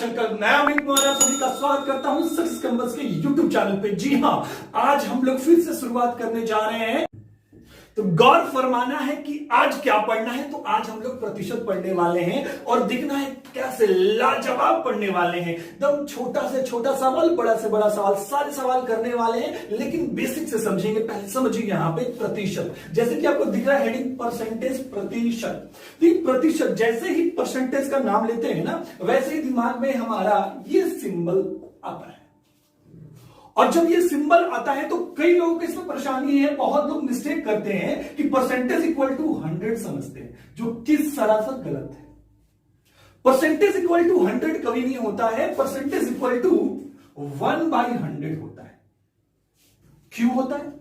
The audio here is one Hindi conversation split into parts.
शंकर नया वीक में आप सभी का स्वागत करता हूं सक्सेस कैंपस के यूट्यूब चैनल पे। जी हां, आज हम लोग फिर से शुरुआत करने जा रहे हैं। तो गौर फरमाना है कि आज क्या पढ़ना है। तो आज हम लोग प्रतिशत पढ़ने वाले हैं और देखना है कैसे लाजवाब पढ़ने वाले हैं। एकदम छोटा से छोटा सवाल, बड़ा से बड़ा सवाल, सारे सवाल करने वाले हैं, लेकिन बेसिक से समझेंगे। पहले समझिए यहां पे प्रतिशत, जैसे कि आपको दिख रहा है हेडिंग परसेंटेज प्रतिशत। तो प्रतिशत जैसे ही परसेंटेज का नाम लेते हैं ना, वैसे ही दिमाग में हमारा ये सिंबल आता है। और जब ये सिंबल आता है तो कई लोगों को इसमें परेशानी है। बहुत लोग मिस्टेक करते हैं कि परसेंटेज इक्वल टू 100 समझते हैं, जो कि सरासर गलत है। परसेंटेज इक्वल टू 100 कभी नहीं होता है। परसेंटेज इक्वल टू 1/100 होता है। क्यों होता है?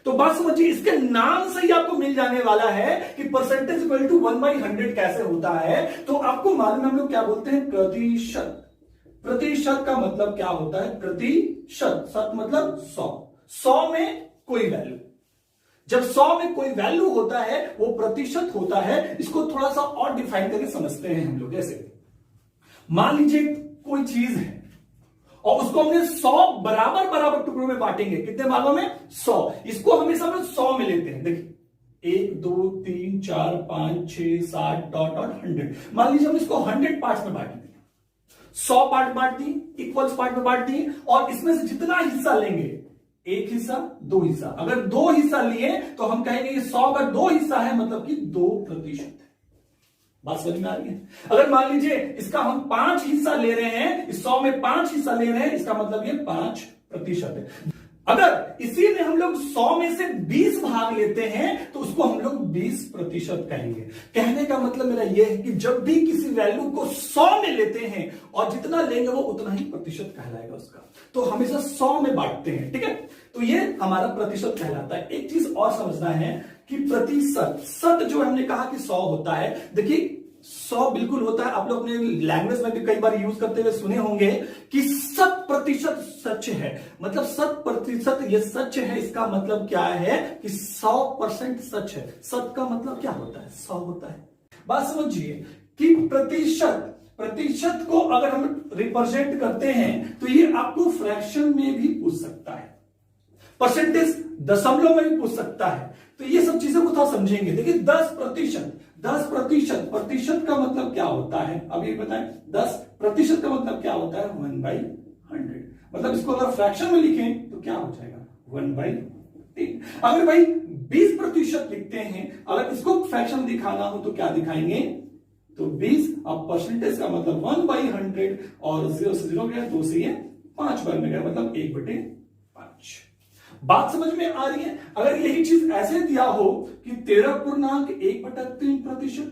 तो बात समझिए, इसके नाम से ही आपको मिल जाने वाला है कि परसेंटेज इक्वल टू 1/100 कैसे होता है। तो आपको मालूम है हम लोग क्या बोलते हैं? प्रतिशत। प्रतिशत का मतलब क्या होता है? प्रतिशत, शत मतलब 100। 100 में कोई वैल्यू, जब 100 में कोई वैल्यू होता है वो प्रतिशत होता है। इसको थोड़ा सा और डिफाइन करके समझते हैं हम लोग। जैसे मान लीजिए कोई चीज है और उसको हमने 100 बराबर बराबर टुकड़ों में बांटेंगे। कितने भागों में? 100। इसको हमेशा हम 100 में लेते हैं। देखिए 1 2 3 4 5 6 7 डॉट डॉट 100। मान लीजिए हम इसको 100 पार्ट्स में बांटेंगे। 100 पार्ट बांट दी, इक्वल्स पार्ट में बांट दी, और इसमें से जितना हिस्सा लेंगे, एक हिस्सा, दो हिस्सा। अगर 2 हिस्सा लिए तो हम कहेंगे 100 का 2 हिस्सा है, मतलब कि 2% है। बात समझ में आ रही है? अगर मान लीजिए इसका हम 5 हिस्सा ले रहे हैं, इस 100 में 5 हिस्सा ले रहे हैं, इसका मतलब ये 5% है। अगर इसी में हम लोग 100 में से 20 भाग लेते हैं तो उसको हम लोग 20% कहेंगे। कहने का मतलब मेरा यह है कि जब भी किसी वैल्यू को 100 में लेते हैं और जितना लेंगे वो उतना ही प्रतिशत कहलाएगा उसका। तो हमेशा 100 में बांटते हैं, ठीक है? तो ये हमारा प्रतिशत कहलाता है। एक चीज और समझना है कि प्रतिशत, सत जो हमने कहा कि 100 होता है, देखिए 100 बिल्कुल होता है। आप लोग अपने लैंग्वेज में भी कई बार यूज करते हुए सुने होंगे कि 100% सच है। मतलब 100% ये सच है, इसका मतलब क्या है कि 100% सच है। सत का मतलब क्या होता है? 100 होता है। बात समझिए कि प्रतिशत को अगर हम रिप्रेजेंट करते हैं तो ये आपको फ्रैक्शन में भी पूछ सकता है, परसेंटेज दशमलव में भी पूछ सकता है। तो ये सब चीजों को थोड़ा समझेंगे। देखिए 10%, 10% प्रतिशत का मतलब क्या होता है? अब ये बताएं, 10% का मतलब क्या होता है? 1/100। मतलब इसको अगर फ्रैक्शन में लिखें तो क्या हो जाएगा? 1/10। अगर भाई 20% लिखते हैं, अगर इसको फ्रैक्शन दिखाना हो तो क्या दिखाएंगे? तो 20। अब परसेंटेज का मतलब 1/100 और 0 से 0 गया, 2 से ये 5 बार में गया, मतलब 1/5। बात समझ में आ रही है? अगर यही चीज ऐसे दिया हो कि 13.1/3%,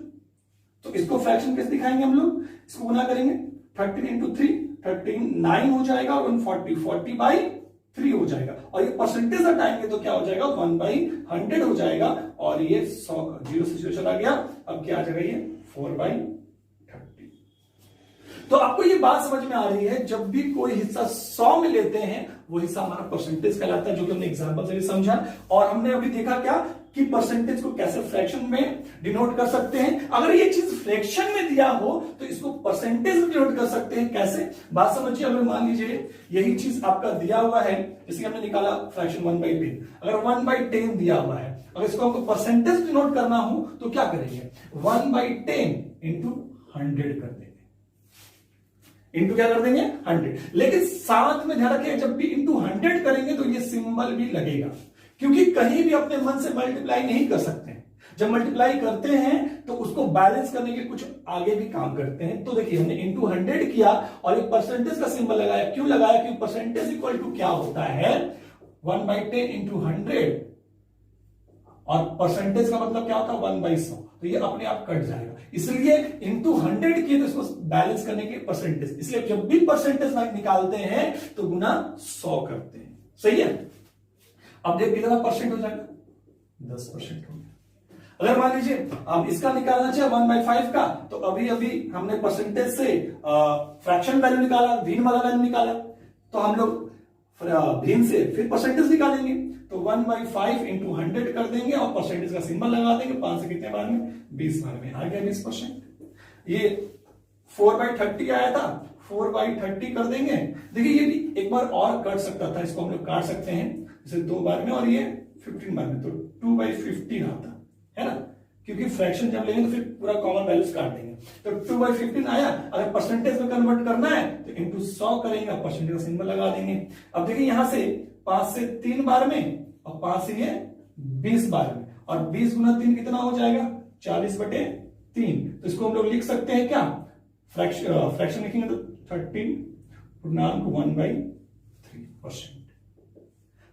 तो इसको फ्रैक्शन कैसे दिखाएंगे हम लोग? इसको गुना करेंगे, 13 इंटू 3 39 हो जाएगा, 140 40/3 हो जाएगा, और ये परसेंटेज हटाएंगे तो क्या हो जाएगा? 1/100 हो जाएगा, और ये 100 0 से 0 चला गया। अब क्या आ जाएगा? ये 4/30। तो आपको ये बात समझ में आ रही है, जब भी कोई हिस्सा 100 में लेते हैं वो हिस्सा हमारा परसेंटेज कहलाता है, जो कि हमने एग्जांपल से भी समझा। और हमने अभी देखा क्या कि परसेंटेज को कैसे फ्रैक्शन में डिनोट कर सकते हैं। अगर ये चीज फ्रैक्शन में दिया हो तो इसको परसेंटेज में डिनोट कर सकते हैं। कैसे? बात समझिए, अगर मान लीजिए यही चीज आपका दिया हुआ है, जैसे हमने निकाला फ्रैक्शन 1/10। अगर 1/10 दिया हुआ है, अगर इसको हमको परसेंटेज डिनोट करना हो तो क्या करेंगे? 1/10 इंटू 100 कर देंगे। इंटू क्या कर देंगे? 100। लेकिन साथ में ध्यान रखिए, जब भी इंटू 100 करेंगे तो ये सिंबल भी लगेगा, क्योंकि कहीं भी अपने मन से मल्टीप्लाई नहीं कर सकते। जब मल्टीप्लाई करते हैं तो उसको बैलेंस करने के कुछ आगे भी काम करते हैं। तो देखिए हमने इंटू 100 किया और एक परसेंटेज का सिंबल लगाया। क्यों लगाया? क्योंकि परसेंटेज इक्वल टू क्या होता है? 1/10 इंटू 100, और परसेंटेज का मतलब क्या होता है? 1/100। तो ये अपने आप कट जाएगा, इसलिए इंटू 100 किए तो इसको बैलेंस करने के परसेंटेज। इसलिए जब भी परसेंटेज निकालते हैं तो गुना 100 करते हैं। सही है? अब देख कितना परसेंट हो जाएगा? 10% हो गया। अगर मान लीजिए अब इसका निकालना चाहिए 1/5 का, तो अभी हमने परसेंटेज से फ्रैक्शन वैल्यू निकाला, भिन्न वाला वैल्यू निकाला, तो हम लोग भिन्न से फिर परसेंटेज निकालेंगे। तो 1/5 इंटू 100 कर देंगे और परसेंटेज का सिंबल लगा देंगे। 5 से कितने बार में? 20 बार में आ गया 20%। ये 4/30 आया था, 4/30 कर देंगे। देखिए ये भी एक बार और कट सकता था, इसको हम लोग काट सकते हैं जैसे 2 बार में, और ये 15 बार में, तो 2/15 आता है ना, क्योंकि फ्रैक्शन जब लेंगे तो फिर पूरा कॉमन वैल्यूज काट देंगे। तो 2/15 आया। अगर परसेंटेज में कन्वर्ट करना है तो इंटू 100 करेंगे, परसेंटेज का सिंबल लगा देंगे। अब देखिए यहां से 5 से 3 बार में और 5 से ये 20 बार में, और 20 गुना 3 कितना हो जाएगा 40/3। तो इसको हम लोग लिख सकते हैं क्या, फ्रैक्शन लिखेंगे तो 13.1/3%।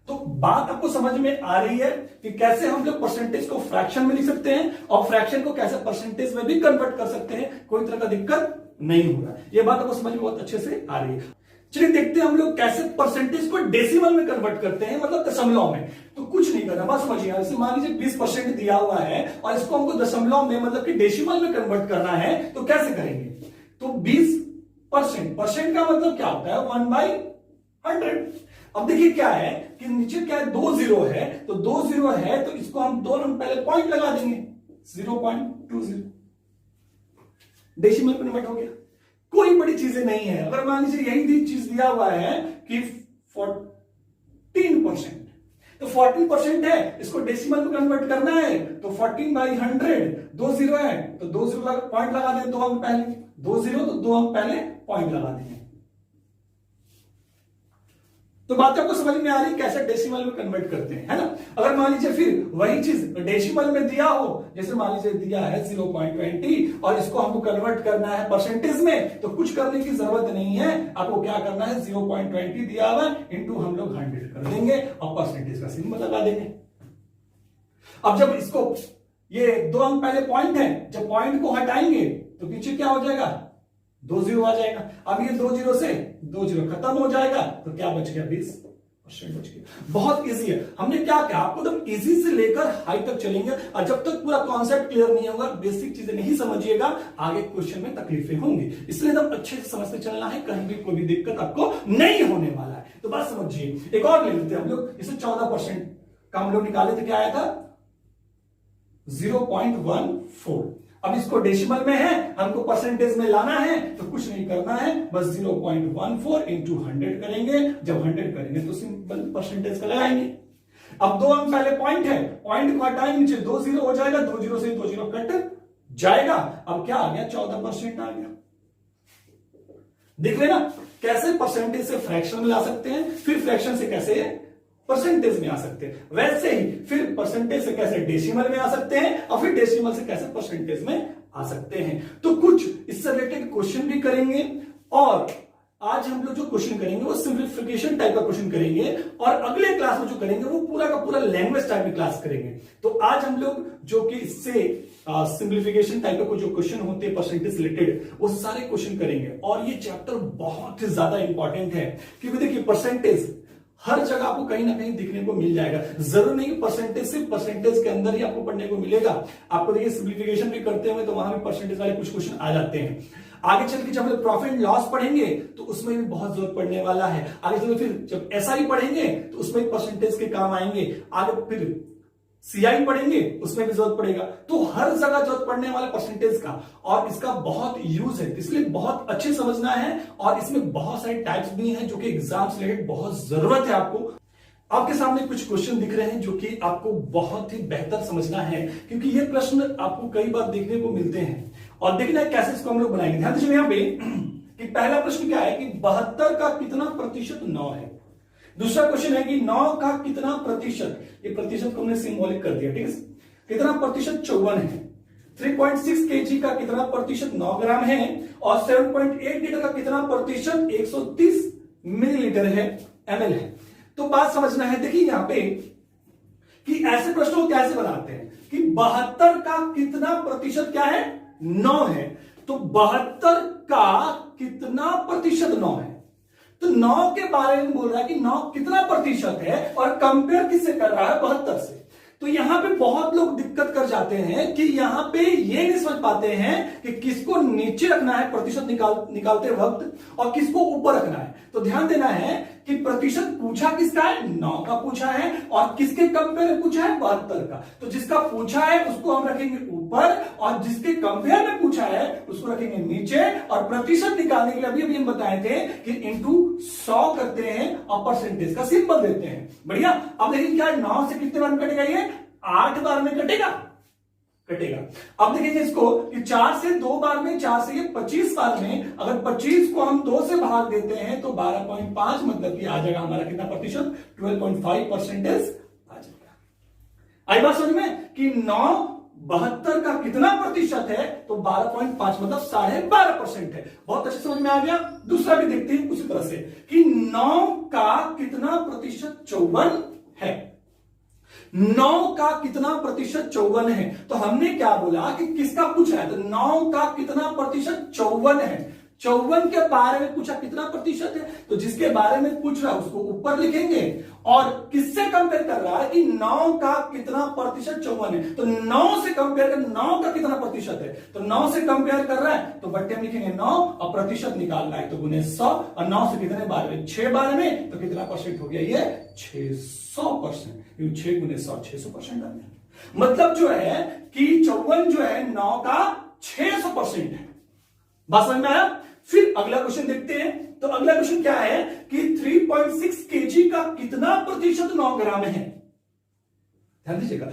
तो बात आपको समझ में आ रही है कि कैसे हम लोग परसेंटेज को फ्रैक्शन में लिख सकते हैं और फ्रैक्शन को कैसे परसेंटेज में भी कन्वर्ट कर सकते हैं, कोई तरह का दिक्कत नहीं होगा। यह बात आपको समझ में बहुत अच्छे से आ रही है। चलिए देखते हैं हम लोग कैसे परसेंटेज को डेसिमल में कन्वर्ट करते हैं, मतलब दशमलव में। तो कुछ नहीं करना, बस समझिए, जैसे मान लीजिए 20% दिया हुआ है और इसको हमको दशमलव में मतलब कि डेसिमल में कन्वर्ट करना है, तो कैसे करेंगे। तो 20% का मतलब क्या होता है 1/100। अब देखिए क्या है कि नीचे क्या है 2 जीरो है, तो 2 जीरो है तो इसको हम 2 नंबर पहले पॉइंट लगा देंगे 0.20, डेसिमल कन्वर्ट हो गया। कोई बड़ी चीजें नहीं है। अगर मान लीजिए यही चीज दिया हुआ है कि 14%, तो 14% है, इसको डेसिमल में कन्वर्ट करना है तो 14/100, 2 जीरो है तो 2 जीरो पॉइंट लगा दें, 2 अंक पहले, 2 जीरो तो 2 अंक पहले पॉइंट लगा देंगे। तो बात आपको समझ में आ रही कैसे डेसिमल में कन्वर्ट करते हैं, है ना। अगर मान लीजिए फिर वही चीज डेसिमल में दिया हो, जैसे मान लीजिए दिया है 0.20 और इसको हमको कन्वर्ट करना है परसेंटेज में, तो कुछ करने की जरूरत नहीं है। आपको क्या करना है 0.20 दिया हुआ इंटू हम लोग 100 कर देंगे और परसेंटेज का सिंबल लगा देंगे। अब जब इसको ये 2 अंक पहले पॉइंट है, जब पॉइंट को हटाएंगे तो पीछे क्या हो जाएगा 2 जीरो आ जाएगा। अब ये 2 जीरो से 2 जीरो खत्म हो जाएगा, तो क्या बच गया 20% बच गया। बहुत इजी है। हमने क्या किया, आपको एकदम इजी से लेकर हाई तक चलेंगे और जब तक पूरा कॉन्सेप्ट क्लियर नहीं होगा, बेसिक चीजें नहीं समझिएगा, आगे क्वेश्चन में तकलीफें होंगी। इसलिए एकदम अच्छे से समझते चलना है, कहीं भी कोई भी दिक्कत आपको नहीं होने वाला है। तो बात समझिए। एक और ले लेते हैं हम लोग, इसे 14% का हम लोग निकाले थे, क्या आया था 0.14। अब इसको डेसिमल में है, हमको परसेंटेज में लाना है, तो कुछ नहीं करना है, बस 0.14 इंटू 100 करेंगे। जब 100 करेंगे तो सिंपल परसेंटेज का लगाएंगे। अब 2 अंक पहले पॉइंट है, पॉइंट को हटाएंगे, नीचे 2 जीरो हो जाएगा, 2 जीरो से 2 जीरो कट जाएगा। अब क्या आ गया 14% आ गया। देख लेना कैसे परसेंटेज से फ्रैक्शन में ला सकते हैं, फिर फ्रैक्शन से कैसे परसेंटेज में आ सकते हैं, वैसे ही फिर परसेंटेज से कैसे डेसिमल में आ सकते हैं और फिर डेसिमल से कैसे परसेंटेज में आ सकते हैं। तो कुछ इससे रिलेटेड क्वेश्चन भी करेंगे और आज हम लोग जो क्वेश्चन करेंगे वो सिंप्लीफिकेशन टाइप का क्वेश्चन करेंगे और अगले क्लास में जो करेंगे वो पूरा का पूरा लैंग्वेज टाइप की क्लास करेंगे। तो आज हम लोग जो कि इससे सिंप्लीफिकेशन टाइप का जो क्वेश्चन होते हैं परसेंटेज रिलेटेड, वो सारे क्वेश्चन करेंगे। और ये चैप्टर बहुत ही ज्यादा इंपॉर्टेंट है, क्योंकि देखिए परसेंटेज हर जगह आपको कहीं ना कहीं दिखने को मिल जाएगा। जरूर नहीं कि परसेंटेज सिर्फ परसेंटेज के अंदर ही आपको पढ़ने को मिलेगा। आपको देखिए सिंप्लीफिकेशन भी करते हुए तो वहां भी परसेंटेज वाले कुछ क्वेश्चन आ जाते हैं। आगे चल के जब हम लोग प्रॉफिट एंड लॉस पढ़ेंगे तो उसमें भी बहुत जरूरत पड़ने वाला है। आगे चल के फिर जब एसआई पढ़ेंगे तो उसमें भी परसेंटेज के काम आएंगे। आगे फिर सीआई पढ़ेंगे उसमें भी जरूरत पड़ेगा। तो हर जगह जरूरत पड़ने वाला परसेंटेज का, और इसका बहुत यूज है, इसलिए बहुत अच्छे समझना है। और इसमें बहुत सारे टाइप्स भी हैं जो कि एग्जाम से रिलेटेड बहुत जरूरत है आपको। आपके सामने कुछ क्वेश्चन दिख रहे हैं जो कि आपको बहुत ही बेहतर समझना है, क्योंकि ये प्रश्न आपको कई बार देखने को मिलते हैं। और देखना है कैसे इसको हम लोग बनाएंगे। ध्यान दीजिए यहाँ पे कि पहला प्रश्न क्या है कि 72 का कितना प्रतिशत 9 है। दूसरा क्वेश्चन है कि 9 का कितना प्रतिशत, ये प्रतिशत को हमने सिंबॉलिक कर दिया, ठीक है। कितना प्रतिशत 54 है। 3.6 kg का कितना प्रतिशत 9 ग्राम है। और 7.8 लीटर का कितना प्रतिशत 130 मिलीलीटर है, ml है। तो बात समझना है, देखिए यहां पे कि ऐसे प्रश्नों को कैसे बनाते हैं कि 72 का कितना प्रतिशत क्या है 9 है। तो 72 का कितना प्रतिशत 9 है, तो 9 के बारे में बोल रहा है कि 9 कितना प्रतिशत है और कंपेयर किससे कर रहा है 72 से। तो यहां पे बहुत लोग दिक्कत कर जाते हैं कि यहां पे ये नहीं समझ पाते हैं कि किसको नीचे रखना है प्रतिशत निकालते वक्त और किसको ऊपर रखना है। तो ध्यान देना है कि प्रतिशत पूछा किसका है, 9 का पूछा है, और किसके कंपेयर में पूछा है, 72 का। तो जिसका पूछा है उसको हम रखेंगे ऊपर, और जिसके कंपेयर में पूछा है उसको रखेंगे नीचे। और प्रतिशत निकालने के लिए अभी हम बताए थे कि इंटू 100 करते हैं और परसेंटेज का सिंबल देते हैं। बढ़िया। अब देखिए क्या 9 से कितने बार में कटेगा, ये 8 बार में कटेगा। अब देखेंगे इसको कि 4 से 2 बार में, 4 से ये 25 बार में, अगर 25 को हम 2 से भाग देते हैं तो 12.5, मतलब कि आ जाएगा हमारा कितना प्रतिशत, 12.5% आ जाएगा। आई बात समझ में कि 9 72 का कितना प्रतिशत है, तो 12.5 मतलब 12.5% है। बहुत अच्छे समझ में आ गया। दूसरा भी देखते हैं उसी तरह से कि 9 का कितना प्रतिशत 54 है। 9 का कितना प्रतिशत 54 है। तो हमने क्या बोला कि किसका पूछा है, तो 9 का कितना प्रतिशत 54 है। 54 के बारे में पूछा कितना प्रतिशत है, तो जिसके बारे में पूछ रहा है उसको ऊपर लिखेंगे, और किससे कंपेयर कर रहा है कि 9 का कितना प्रतिशत 54 है, तो 9 से कंपेयर कर, 9 का कितना प्रतिशत है, तो 9 से कंपेयर कर रहा है तो बट्टे में लिखेंगे 9, और प्रतिशत निकालना है तो गुने 100, और 9 से कितने बार में, 6 बार में, तो कितना परसेंट हो गया, ये 600%। 6 गुने 100 600% आ गया। मतलब जो है कि 54 जो है 9 का 600% है। बात समझ में आया। फिर अगला क्वेश्चन देखते हैं। तो अगला क्वेश्चन क्या है कि 3.6 केजी का कितना प्रतिशत 9 ग्राम है। ध्यान दीजिएगा,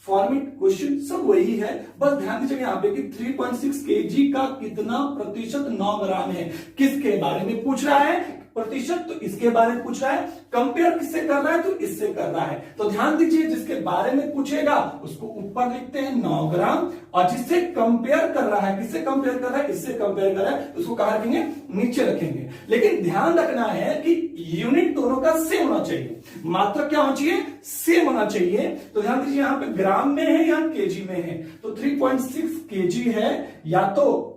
फॉर्मेट क्वेश्चन सब वही है, बस ध्यान दीजिएगा यहां पे कि 3.6 केजी का कितना प्रतिशत 9 ग्राम है। किसके बारे में पूछ रहा है प्रतिशत, तो इसके बारे में पूछ रहा है। कंपेयर किससे कर रहा है, तो इससे कर रहा है। तो ध्यान दीजिए, जिसके बारे में पूछेगा उसको ऊपर लिखते हैं 9 ग्राम, और जिससे कंपेयर कर रहा है, किससे कंपेयर कर रहा है, इससे कंपेयर कर रहा है, उसको कहां रखेंगे, नीचे रखेंगे। लेकिन ध्यान रखना है कि यूनिट दोनों का सेम होना चाहिए, मात्रक क्या होना चाहिए, सेम होना चाहिए। तो ध्यान दीजिए यहां पे ग्राम में है या केजी में है, तो 3.6 केजी है, या तो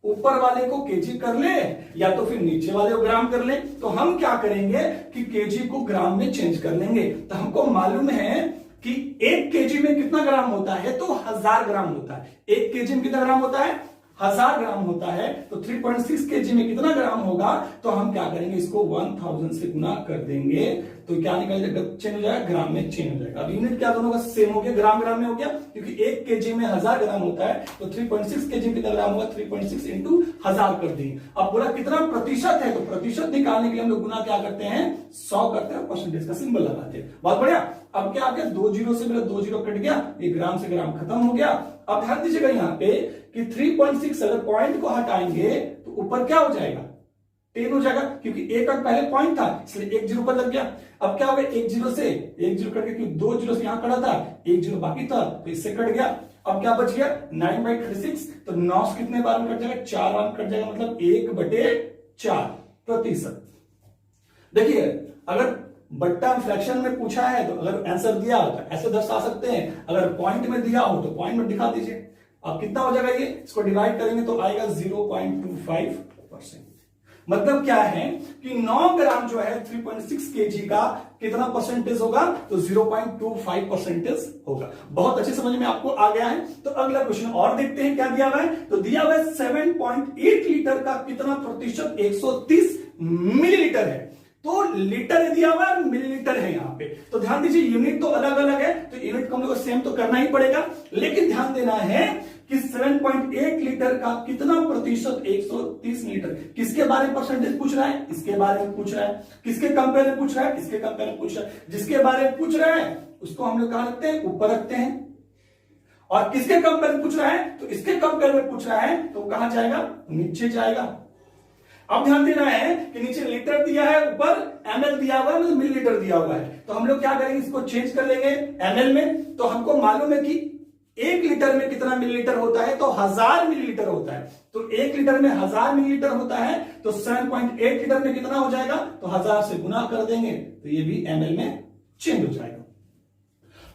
ऊपर वाले को केजी कर ले या तो फिर नीचे वाले को ग्राम कर ले। तो हम क्या करेंगे कि केजी को ग्राम में चेंज कर लेंगे। तो हमको मालूम है कि 1 केजी में कितना ग्राम होता है, तो 1000 ग्राम होता है। 1 केजी में कितना ग्राम होता है, 1000 ग्राम होता है। तो 3.6 केजी में कितना ग्राम होगा, तो हम क्या करेंगे, इसको 1000 से गुना कर देंगे, तो क्या निकल जाएगा, चेंज हो जाएगा, ग्राम में चेंज हो जाएगा। अब यूनिट क्या दोनों का सेम हो गया, ग्राम ग्राम में हो गया, क्योंकि 1 केजी में 1000 ग्राम होता है। तो 3.6 केजी में कितना ग्राम होगा, 3.6 इंटू 1000 कर देंगे। अब पूरा कितना प्रतिशत है, तो प्रतिशत निकालने के लिए हम लोग गुना क्या करते हैं, 100 करते हैं, परसेंटेज का सिंबल लगाते हैं। बहुत बढ़िया। अब क्या आ गया, 2 जीरो से मेरा 2 जीरो कट गया, ये ग्राम से ग्राम खत्म हो गया। अब ध्यान दीजिएगा यहाँ पे कि 3.6 अगर पॉइंट को हटाएंगे तो ऊपर क्या हो जाएगा, 10 हो जाएगा, क्योंकि एक अंक पहले पॉइंट था इसलिए 1 जीरो पर लग गया। अब क्या हो गया, 1 जीरो से 1 जीरो कट गया, क्योंकि 2 जीरो से यहां कटा था, 1 जीरो बाकी था तो इससे कट गया। अब क्या बच गया, 9/36, तो 9 से कितने बार में कट जाएगा, 4 बार में कट जाएगा, मतलब 1/4 प्रतिशत। देखिए अगर बट्टा फ्रैक्शन में पूछा है तो अगर आंसर दिया हो तो ऐसे दर्शा सकते हैं, अगर पॉइंट में दिया हो तो पॉइंट में दिखा दीजिए। अब कितना हो जाएगा, ये इसको डिवाइड करेंगे तो आएगा 0.25%। मतलब क्या है कि 9 ग्राम जो है 3.6 केजी का कितना परसेंटेज होगा, तो 0.25% होगा। बहुत अच्छे समझ में आपको आ गया है। तो अगला क्वेश्चन और देखते हैं क्या दिया हुआ है। तो दिया हुआ है 7.8 लीटर का कितना प्रतिशत 130 मिलीलीटर है। तो लीटर दिया हुआ है, मिलीलीटर है यहाँ पे। तो ध्यान दीजिए यूनिट तो अलग अलग है, तो यूनिट को हम लोग को सेम तो करना ही पड़ेगा, लेकिन ध्यान देना है कि 7.8 लीटर का कितना प्रतिशत 130 लीटर, किसके बारे में परसेंटेज पूछ रहा है, इसके बारे में पूछ रहा है। किसके कंपेयर में पूछ रहा है, इसके कंपेयर में पूछ रहा है। जिसके बारे में पूछ रहा है उसको हम लोग कहां रखते हैं, ऊपर रखते हैं, और किसके कंपेयर में पूछ रहा है, तो इसके कंपेयर में पूछ रहा है तो कहां जाएगा, नीचे जाएगा। अब ध्यान देना है कि नीचे लीटर दिया है, ऊपर ml दिया हुआ है, मतलब मिलीलीटर दिया हुआ है। तो हम लोग क्या करेंगे, इसको चेंज कर लेंगे ml में। तो हमको मालूम है कि 1 लीटर में कितना मिलीलीटर होता है, तो 1000 मिलीलीटर होता है। तो 1 लीटर में 1000 मिलीलीटर होता है, तो 7.8 लीटर में कितना हो जाएगा, तो 1000 से गुना कर देंगे तो ये भी ml में चेंज हो जाएगा।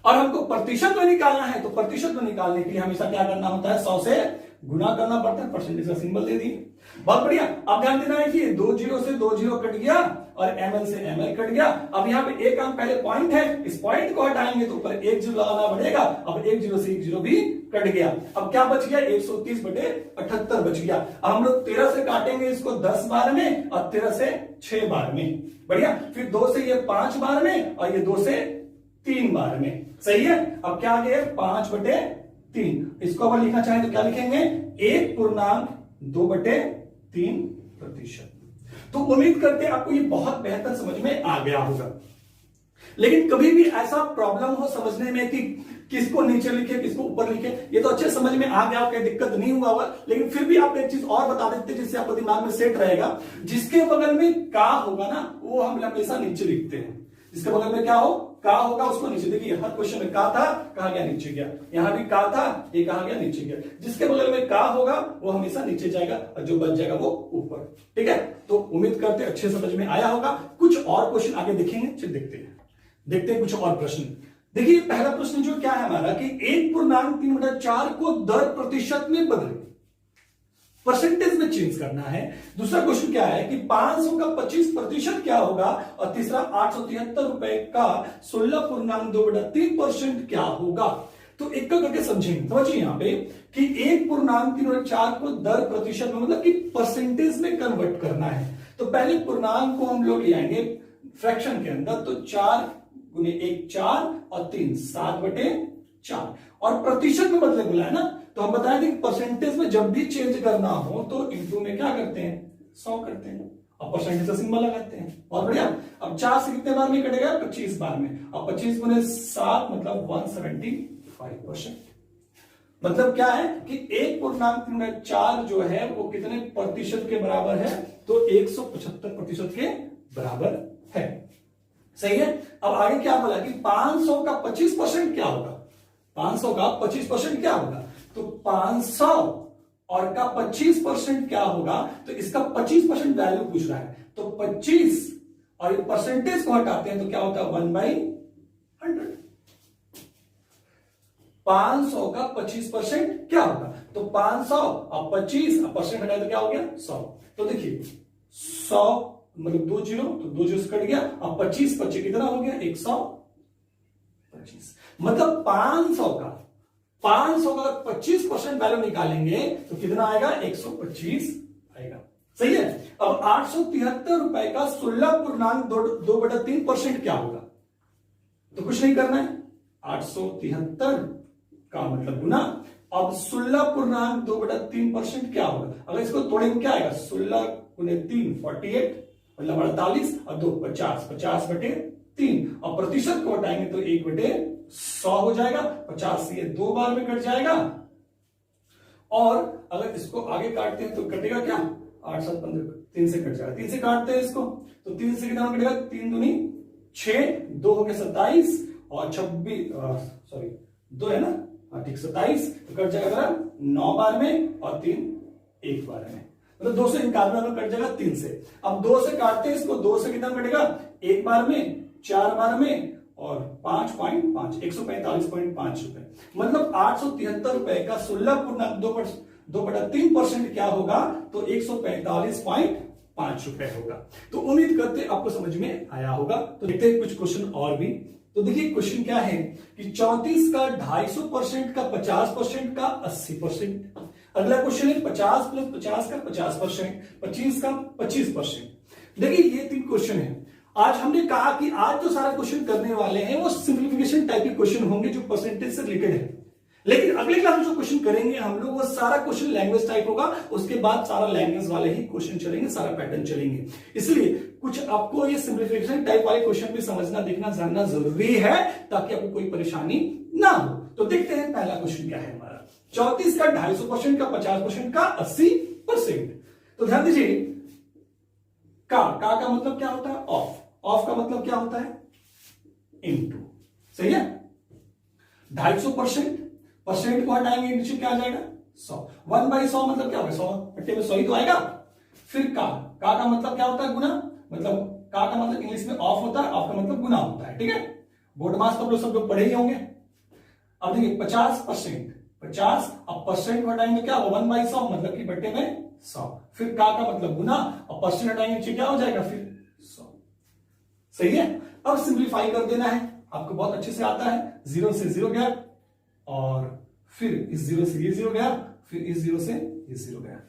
और हमको प्रतिशत में निकालना है, तो प्रतिशत में निकालने के लिए हमेशा क्या करना होता है, 100 से गुना करना पड़ता है, परसेंटेज का सिंबल दे दिए। बहुत बढ़िया। अब ध्यान देना है कि 2 जीरो से 2 जीरो कट गया, और ml से ml कट गया। अब यहाँ पे एक काम पहले पॉइंट है, इस पॉइंट को हटाएंगे तो ऊपर एक जीरो लगाना पड़ेगा। अब एक जीरो से एक जीरो भी कट गया। अब क्या बच गया, 130/78 बच गया। अब हम लोग 13 से काटेंगे इसको 10 बार में और 13 से 6 बार में, बढ़िया। फिर 2 से ये 5 बार में और ये 2 से 3 बार में, सही है। अब क्या आ गया, 5/3। इसको अगर लिखना चाहें तो क्या लिखेंगे, 1.2/3%। तो उम्मीद करते हैं आपको ये बहुत बेहतर समझ में आ गया होगा। लेकिन कभी भी ऐसा प्रॉब्लम हो समझने में कि किसको नीचे लिखे किसको ऊपर लिखे, ये तो अच्छे समझ में आ गया, कोई दिक्कत नहीं हुआ होगा। लेकिन फिर भी आप एक चीज और बता देते हैं जिससे आपको दिमाग में सेट रहेगा। जिसके बगल में का होगा ना वो हम हमेशा नीचे लिखते हैं। जिसके बगल में क्या हो, का होगा उसको नीचे। देखिए हर क्वेश्चन में का था, कहा गया नीचे गया, यहां भी का था, ये कहा गया नीचे गया। जिसके बगल में का होगा वो हमेशा नीचे जाएगा और जो बच जाएगा वो ऊपर, ठीक है। तो उम्मीद करते हैं अच्छे समझ में आया होगा। कुछ और क्वेश्चन आगे देखेंगे, चलिए देखते हैं कुछ और प्रश्न। देखिए पहला प्रश्न जो क्या है हमारा कि 1.3/4 को दर प्रतिशत में बदले, परसेंटेज में चेंज करना है। दूसरा क्वेश्चन क्या है कि 500 का 25% क्या होगा, और तीसरा 873 रुपए का 16.2/3% क्या होगा। तो एक करके समझेंगे, समझिए यहां पे कि 1.3/4 को दर प्रतिशत में मतलब कि परसेंटेज में कन्वर्ट करना है। तो पहले पूर्णांक को हम लोग ले आएंगे फ्रैक्शन के अंदर, तो 4 गुने 1 4 और 3 7/4, और प्रतिशत में बदले बोला है ना, तो हम बताए थे कि परसेंटेज में जब भी चेंज करना हो तो इंटू में क्या करते हैं, 100 करते हैं और परसेंटेज का सिंबल लगाते हैं। और बढ़िया। अब 4 से कितने बार में कटेगा, 25 बार में। अब 25 गुने 7 मतलब 175%। मतलब क्या है कि 1.3/4 जो है वो कितने प्रतिशत के बराबर है, तो 175% के बराबर है, सही है। अब आगे क्या बोला कि 500 का 25% क्या होगा, 500 का 25% क्या होगा, तो 500 और का 25% क्या होगा, तो इसका 25% वैल्यू पूछ रहा है, तो 25 और ये परसेंटेज को हटाते हैं तो क्या होता है 1/100। 500 का 25% क्या होगा, तो 500 और 25 और परसेंट हटाए तो क्या हो गया 100। तो देखिए 100 मतलब 2 जीरो, तो 2 जीरो से कट गया। अब 25 कितना हो गया 125। मतलब 500 का 25% वैल्यू निकालेंगे तो कितना आएगा 125 आएगा, सही है। अब 873 रुपए का 16.2/3% क्या होगा, तो कुछ नहीं करना है, 873 का मतलब गुना। अब 16.2/3% क्या होगा, अगर इसको तोड़ेंगे क्या आएगा, 16 गुने 3 48 मतलब 48 और 2 50, 50/3 और प्रतिशत को हटाएंगे तो 1/100 हो जाएगा। 50 से ये 2 बार में कट जाएगा। और अगर इसको आगे काटते हैं तो कटेगा क्या, 8 7 15, 3 से कट जाएगा। 3 से काटते हैं इसको तो 3 से कितना कटेगा, 3 दूनी 6, 2 हो गया 27 और 26 सॉरी 2 है ना, हाँ ठीक 27, तो कट जाएगा 9 बार में और 3 1 बार में, मतलब 2 से 91 में कट जाएगा 3 से। अब 2 से काटते हैं इसको, 2 से कितना कटेगा 1 बार में, 4 बार में और 5.5 145.5 रुपए। मतलब 873 रुपए का 16.2/3% क्या होगा, तो 145.5 रुपए होगा। तो उम्मीद करते आपको समझ में आया होगा। तो देखते हैं कुछ क्वेश्चन और भी। तो देखिए क्वेश्चन क्या है कि 34 का 250% का 50% का 80%। अगला क्वेश्चन है 50 + 50 का 50%, 25 का 25%। देखिए ये 3 क्वेश्चन है। आज हमने कहा कि आज जो सारे क्वेश्चन करने वाले हैं वो सिंप्लीफिकेशन टाइप के क्वेश्चन होंगे जो परसेंटेज से रिलेटेड है। लेकिन अगले क्लास में जो क्वेश्चन करेंगे हम लोग वो सारा क्वेश्चन लैंग्वेज टाइप होगा, उसके बाद सारा लैंग्वेज वाले ही क्वेश्चन चलेंगे, सारा पैटर्न चलेंगे। इसलिए कुछ आपको ये सिंप्लीफिकेशन टाइप वाले क्वेश्चन भी समझना, देखना, जानना जरूरी है ताकि आपको कोई परेशानी ना हो। तो देखते हैं पहला क्वेश्चन क्या है हमारा, 34 का 250% का 50% का 80%। तो ध्यान दीजिए का मतलब क्या होता है, ऑफ का मतलब क्या होता है इनटू, सही है। 250% परसेंट को हटाएंगे नीचे क्या आ जाएगा 100, 1/100 मतलब क्या होगा 100 बट्टे में 100 ही तो आएगा। फिर का मतलब क्या होता है गुना, मतलब का मतलब इंग्लिश में ऑफ होता है, ऑफ का मतलब गुना होता है, ठीक है। बोर्ड मास तो सब लोग पढ़े ही होंगे। अब देखिए 50%, 50 अब परसेंट को हटाएंगे क्या 1/100 मतलब कि बट्टे में 100, फिर का मतलब गुना और परसेंट हटाएंगे नीचे क्या हो जाएगा फिर 100। सही है। अब सिंप्लीफाई कर देना है, आपको बहुत अच्छे से आता है। 0 से 0 गया और फिर इस 0 से ये 0 गया, फिर इस 0 से ये 0 गया,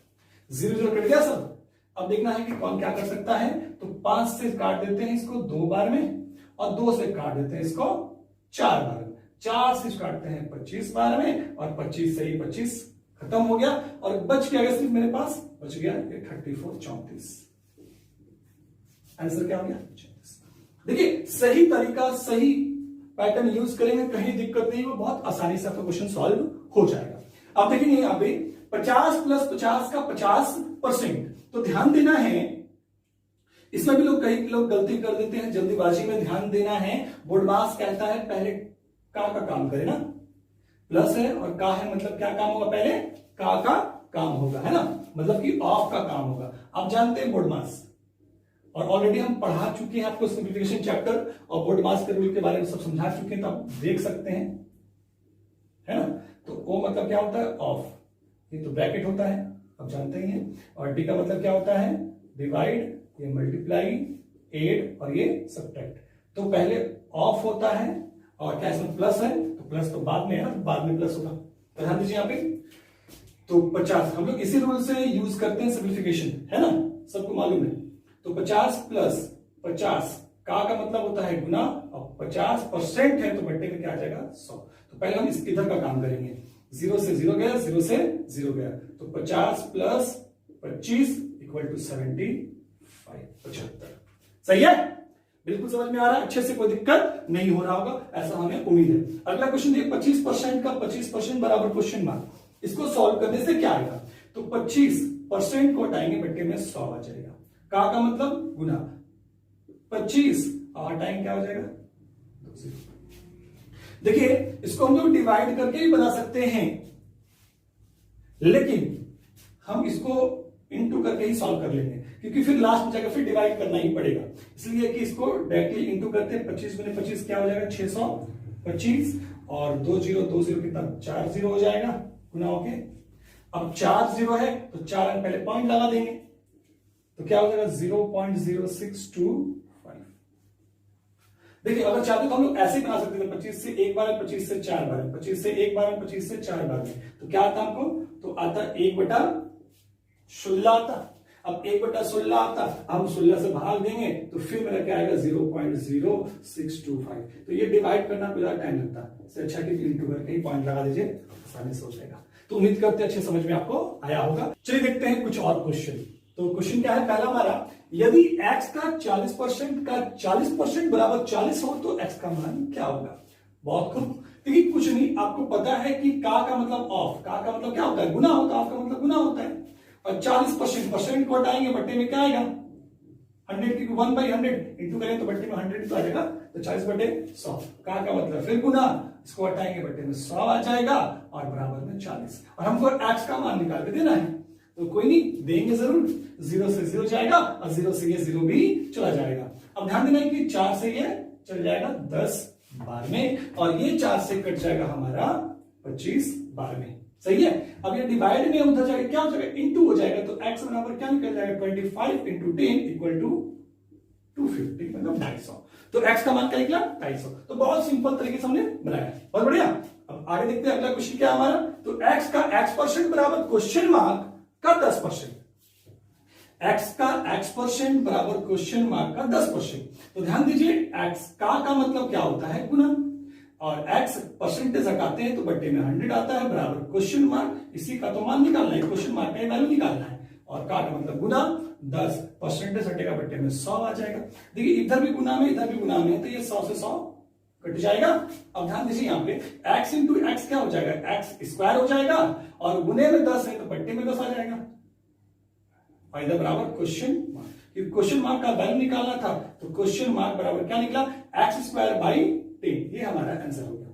0 0 कट गया सब। अब देखना है कि कौन क्या कर सकता है। तो 5 से काट देते हैं इसको 2 बार में और 2 से काट देते हैं इसको 4 बार में। 4 से काटते हैं 25 बार में और 25 से ही 25 खत्म हो गया और बच गया सिर्फ मेरे पास बच गया 34 34। आंसर क्या हो गया 34। देखिए सही तरीका, सही पैटर्न यूज करेंगे, कहीं दिक्कत नहीं, वो बहुत आसानी से आपका क्वेश्चन सॉल्व हो जाएगा। अब देखिए यहाँ पे 50 प्लस 50 का 50%, तो ध्यान देना है इसमें भी लोग, कई लोग गलती कर देते हैं जल्दीबाजी में। ध्यान देना है, बोर्डमास कहता है पहले का काम करे ना, प्लस है और का है मतलब क्या काम होगा, पहले का काम होगा, है ना, मतलब कि ऑफ का काम होगा। आप जानते हैं बोर्डमास, और ऑलरेडी हम पढ़ा चुके हैं आपको सिंप्लीफिकेशन चैप्टर और बोर्डमास के रूल के बारे में सब समझा चुके हैं, तो आप देख सकते हैं, है ना। तो ओ मतलब क्या होता है, ऑफ, ये तो ब्रैकेट होता है, आप जानते ही हैं। और डी का मतलब क्या होता है, डिवाइड, ये मल्टीप्लाई, एड और ये सब्ट्रैक्ट। तो पहले ऑफ होता है और क्या इसमें प्लस है, तो प्लस तो बाद में है ना, बाद में प्लस होगा। तो ध्यान दीजिए यहाँ पे, तो 50 हम लोग इसी रूल से यूज करते हैं सिंप्लीफिकेशन, है ना, सबको मालूम है। तो 50 प्लस 50 का मतलब होता है गुना, और 50% है तो बट्टे में क्या आ जाएगा 100। तो पहले हम इस इधर का काम करेंगे, 0 से 0 गया, 0 से 0 गया, तो 50 प्लस 25 इक्वल टू 75, 75। सही है, बिल्कुल समझ में आ रहा है, अच्छे से कोई दिक्कत नहीं हो रहा होगा, ऐसा हमें उम्मीद है। अगला क्वेश्चन देखिए, 25% का 25% बराबर क्वेश्चन मार्क। इसको सॉल्व करने से क्या आएगा, तो 25% को हटाएंगे, बट्टे में 100 आ जाएगा। का मतलब गुना, 25 और हटाएंगे क्या हो जाएगा 2। देखिए इसको हम लोग डिवाइड करके भी बना सकते हैं, लेकिन हम इसको इनटू करके ही सॉल्व कर लेंगे, क्योंकि फिर लास्ट में जाकर फिर डिवाइड करना ही पड़ेगा। इसलिए कि इसको डायरेक्टली इनटू करते हैं, 25 गुने 25 क्या हो जाएगा 625, और 2 0 2 0 कितना 4 0 हो जाएगा गुना होके। अब 4 0 है तो 4 अंक पहले पॉइंट लगा देंगे, तो क्या हो जाएगा 0.0625। देखिए अगर चाहते तो हम लोग ऐसे ही बना सकते थे, 25 से एक बार है, 25 से 4 बार है, 25 से एक बार है, 25 से 4 बार है, तो क्या आता हमको, तो आता 1/16 आता। अब 1/16 आता, हम 16 से भाग देंगे तो फिर मेरा क्या आएगा 0.0625। तो ये डिवाइड करना को ज्यादा टाइम लगता है, इससे अच्छा कि इंटू करके ही पॉइंट लगा दीजिए, आसानी से हो जाएगा। तो उम्मीद करते हैं अच्छे समझ में आपको आया होगा। चलिए देखते हैं कुछ और क्वेश्चन। तो क्वेश्चन क्या है पहला हमारा, यदि x का 40% का 40% बराबर 40 हो तो x का मान क्या होगा। बहुत खूब, देखिए कुछ नहीं, आपको पता है कि का मतलब ऑफ, का मतलब क्या होता है गुना होता है, ऑफ का मतलब गुना होता है, और 40% को हटाएंगे, बट्टे में क्या आएगा 100 की 1/100 इंटू करें तो बट्टे में 100 तो आ जाएगा, तो 40/100। का मतलब फिर गुना, इसको हटाएंगे बट्टे में 100 आ जाएगा और बराबर में 40, और हमको x का मान निकाल के देना है, तो कोई नहीं देंगे जरूर। 0 से 0 जाएगा और 0 से ये 0 भी चला जाएगा। अब ध्यान देना है कि 4 से ये चल जाएगा 10 बार में, और ये 4 से कट जाएगा हमारा 25 बार में। सही है, अब ये डिवाइड में उधर जाएगा, क्या हो जाएगा इंटू हो जाएगा, तो x बराबर क्या निकल जाएगा 25 इंटू 10 इक्वल टू 250, मतलब 250। तो x का मान क्या निकला 250। तो बहुत सिंपल तरीके से हमने बनाया, बहुत बढ़िया। अब आगे देखते हैं अगला क्वेश्चन क्या हमारा, तो x का x% बराबर क्वेश्चन मार्क का 10%, x का x% बराबर क्वेश्चन मार्क का 10%। तो ध्यान दीजिए x का मतलब क्या होता है गुना, और x परसेंटेज हटाते हैं तो बट्टे में 100 आता है बराबर क्वेश्चन मार्क, इसी का तो मान निकालना है, क्वेश्चन मार्क का वैल्यू निकालना है, और का मतलब गुना 10% हटेगा बट्टे में 100 आ जाएगा। देखिए इधर भी गुना में इधर भी गुना में, तो ये 100 से 100 कट जाएगा। अब ध्यान दीजिए यहाँ पे x इंटू एक्स क्या हो जाएगा, x स्क्वायर हो जाएगा, और गुने में 10 है तो बट्टे में 10 आ जाएगा, और इधर बराबर क्वेश्चन मार्क, क्वेश्चन मार्क का वैल्यू निकालना था, तो क्वेश्चन मार्क बराबर क्या निकला x स्क्वायर बाई 10, ये हमारा आंसर हो गया।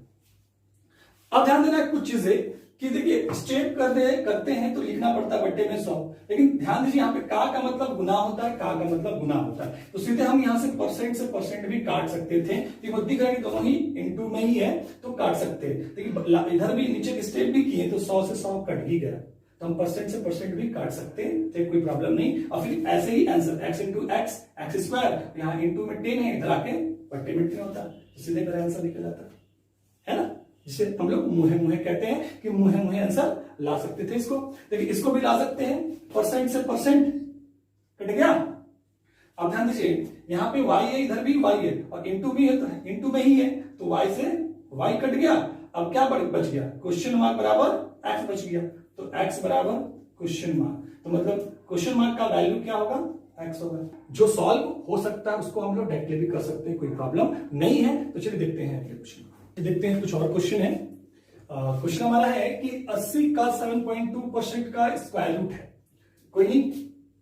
अब ध्यान देना कुछ चीजें कि देखिए स्टेप करते हैं तो लिखना पड़ता है बट्टे में 100, लेकिन ध्यान दीजिए यहाँ पे का मतलब गुना होता है, का मतलब गुना होता है, तो सीधे हम यहाँ से परसेंट भी काट सकते थे, तो दिख रहा है कि दोनों ही इनटू में ही है तो काट सकते हैं, लेकिन इधर भी नीचे के स्टेप भी किए तो 100 से 100 कट ही गया, तो हम परसेंट से परसेंट भी काट सकते हैं, तो कोई प्रॉब्लम नहीं। और फिर ऐसे ही answer x into x, x square, यहाँ इंटू में 10 है, इधर आके बट्टे में 10 होता है, तो सीधे मेरा आंसर निकल जाता है ना। जिसे हम लोग मुहे मुहे कहते हैं कि मुहे मुहे आंसर ला सकते थे इसको। देखिए इसको भी ला सकते हैं, परसेंट से परसेंट कट गया। अब ध्यान दीजिए यहाँ पे y है, इधर भी y है, और इंटू भी है, तो इंटू में ही है, तो y से y कट गया। अब क्या बच गया, क्वेश्चन मार्क बराबर x बच गया, तो x बराबर क्वेश्चन मार्क। तो मतलब क्वेश्चन मार्क का वैल्यू क्या होगा, x होगा। जो सॉल्व हो सकता है उसको हम लोग डायरेक्टली भी कर सकते हैं, कोई प्रॉब्लम नहीं है। तो चलिए देखते हैं अगले क्वेश्चन, देखते हैं कुछ और क्वेश्चन है। क्वेश्चन हमारा है कि 80 का 7.2% का स्क्वायर रूट है। कोई नहीं,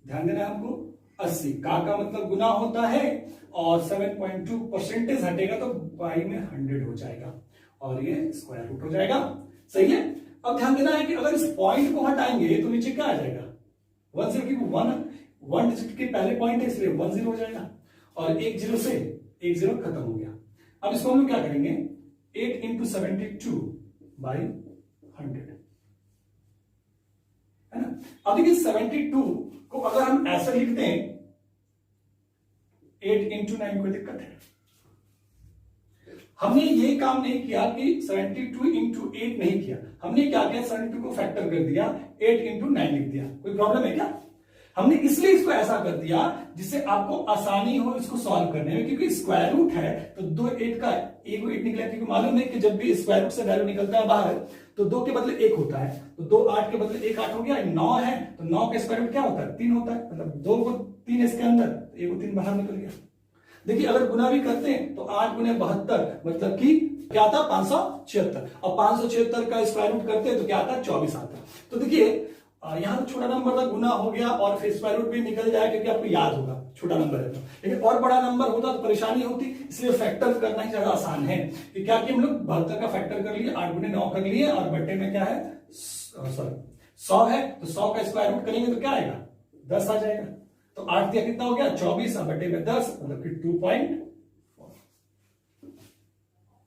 ध्यान देना है हमको। 80 का मतलब गुना होता है, और 7.2 परसेंटेज हटेगा तो बाई में 100 हो जाएगा, और ये स्क्वायर रूट हो जाएगा। सही है। अब ध्यान देना है कि अगर इस पॉइंट को हटाएंगे तो नीचे क्या आ जाएगा, 1 0, क्योंकि 1 डिजिट के पहले पॉइंट है, इसलिए 1 0 हो जाएगा, और 1 0 से 1 0 खत्म हो गया। अब इसको हम लोग क्या करेंगे, 8 इंटू 72 बाई 100 है ना। अब देखिए 72 को अगर हम ऐसा लिख दें 8 इंटू 9, कोई दिक्कत है। हमने ये काम नहीं किया कि 72 इंटू 8 नहीं किया, हमने क्या किया, 72 को फैक्टर कर दिया, 8 इंटू 9 लिख दिया। कोई प्रॉब्लम है क्या? हमने इसलिए इसको ऐसा कर दिया जिससे आपको आसानी हो इसको सॉल्व करने में, क्योंकि स्क्वायर रूट है तो 2 8 का 1 निकला, क्योंकि मालूम है कि जब भी स्क्वायर रूट से वैल्यू निकलता है बाहर तो 2 के बदले 1 होता है, तो 2 8 के बदले 1 8 हो गया। 9 है तो 9 का स्क्वायर रूट क्या होता है, 3 होता है, मतलब 2 को 3 इसके अंदर, 1 को 3 बाहर निकल गया। देखिए अगर गुना भी करते हैं तो 8 गुने 72 मतलब कि क्या आता है, 576, और 576 का स्क्वायर रूट करते हैं तो क्या आता है, 24 आता है। तो देखिए यहां तो छोटा नंबर था, गुना हो गया, और फिर स्क्वायर रूट भी निकल जाए, क्योंकि आपको याद होगा छोटा नंबर है तो। लेकिन और बड़ा नंबर होता तो परेशानी होती, इसलिए फैक्टर करना ही ज्यादा आसान है। कि क्या कि हम लोग 72 का फैक्टर कर लिए, 8 गुने 9 कर लिए, और बट्टे में क्या है, सॉरी 100 है, तो 100 का स्क्वायर रूट करेंगे तो क्या आएगा, 10 आ जाएगा। तो 8 दिया कितना हो गया, 24, बट्टे में 10 मतलब कि 2.4।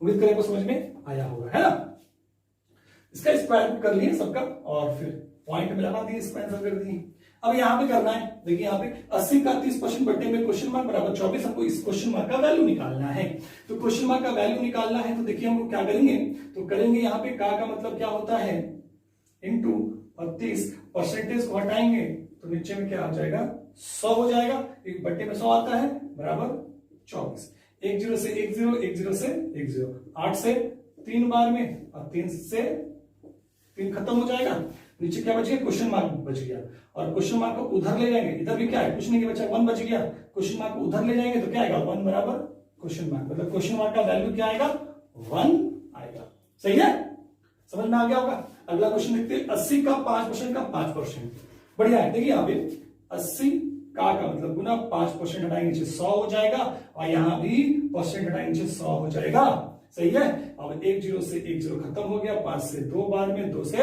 उम्मीद करें को समझ में आया होगा, है ना। इसका स्क्वायर रूट कर लिए सबका, और फिर पॉइंट में लगा दिए, इसका आंसर कर दिए। अब यहां पे करना है, देखिए यहां पे 80 का 30% बट्टे में क्वेश्चन मार्क बराबर 24, हमको इस क्वेश्चन मार्क का वैल्यू निकालना है। तो क्वेश्चन मार्क का वैल्यू निकालना है, तो देखिए हम लोग क्या करेंगे, तो करेंगे यहाँ पे का मतलब क्या होता है, इंटू 32, परसेंटेज को हटाएंगे तो नीचे में क्या आ जाएगा, 100 हो जाएगा, एक बट्टे में 100 आता है बराबर 24। 1 0 से 1 0, 1 0 से 1 0, 8 से 3 बार में, और 3 से 3 खत्म हो जाएगा। नीचे क्या बच गया, क्वेश्चन मार्क बच गया, और क्वेश्चन मार्क को उधर ले जाएंगे, इधर भी क्या है, कुछ नहीं बचा, 1 बच गया, क्वेश्चन मार्क को उधर ले जाएंगे तो क्या आएगा, 1 बराबर क्वेश्चन मार्क, मतलब क्वेश्चन मार्क का वैल्यू क्या आएगा, 1 आएगा। सही है, समझ में आ गया होगा। अगला क्वेश्चन देखते हैं, 80 का 5% का 5%। बढ़िया है, देखिए यहाँ पे 80 का मतलब गुना 5% हटाएंगे नीचे 100 हो जाएगा, और यहां भी परसेंट हटाएंगे नीचे 100 हो जाएगा। सही है। अब 1 0 से 1 0 खत्म हो गया, 5 से 2 बार में, 2 से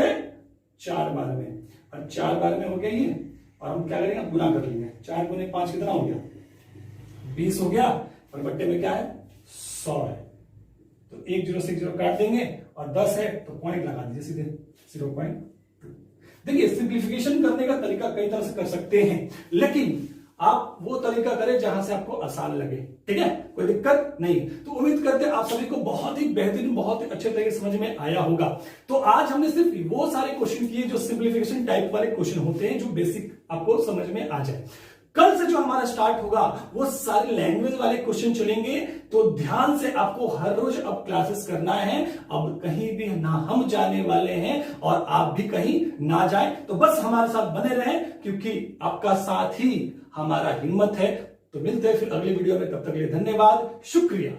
4 बार में, और 4 बार में हो गया ये, और हम क्या करेंगे, गुना कर लेंगे। 4 गुने 5 कितना हो गया, 20 हो गया, और बट्टे में क्या है, 100 है, तो 1 0 से 1 0 काट देंगे, और 10 है तो पॉइंट लगा दीजिए सीधे 0.2। देखिए सिंप्लीफिकेशन करने का तरीका कई तरह से कर सकते हैं, लेकिन आप वो तरीका करें जहां से आपको आसान लगे, ठीक है, कोई दिक्कत नहीं। तो उम्मीद करते हैं आप सभी को बहुत ही बेहतरीन, बहुत ही अच्छे तरीके से समझ में आया होगा। तो आज हमने सिर्फ वो सारे क्वेश्चन किए जो सिंप्लीफिकेशन टाइप वाले क्वेश्चन होते हैं, जो बेसिक आपको समझ में आ जाए। कल से जो हमारा स्टार्ट होगा वो सारे लैंग्वेज वाले क्वेश्चन चलेंगे, तो ध्यान से आपको हर रोज अब क्लासेस करना है। अब कहीं भी ना हम जाने वाले हैं और आप भी कहीं ना जाए, तो बस हमारे साथ बने रहें, क्योंकि आपका साथ ही हमारा हिम्मत है। तो मिलते हैं फिर अगली वीडियो में, तब तक के लिए धन्यवाद, शुक्रिया।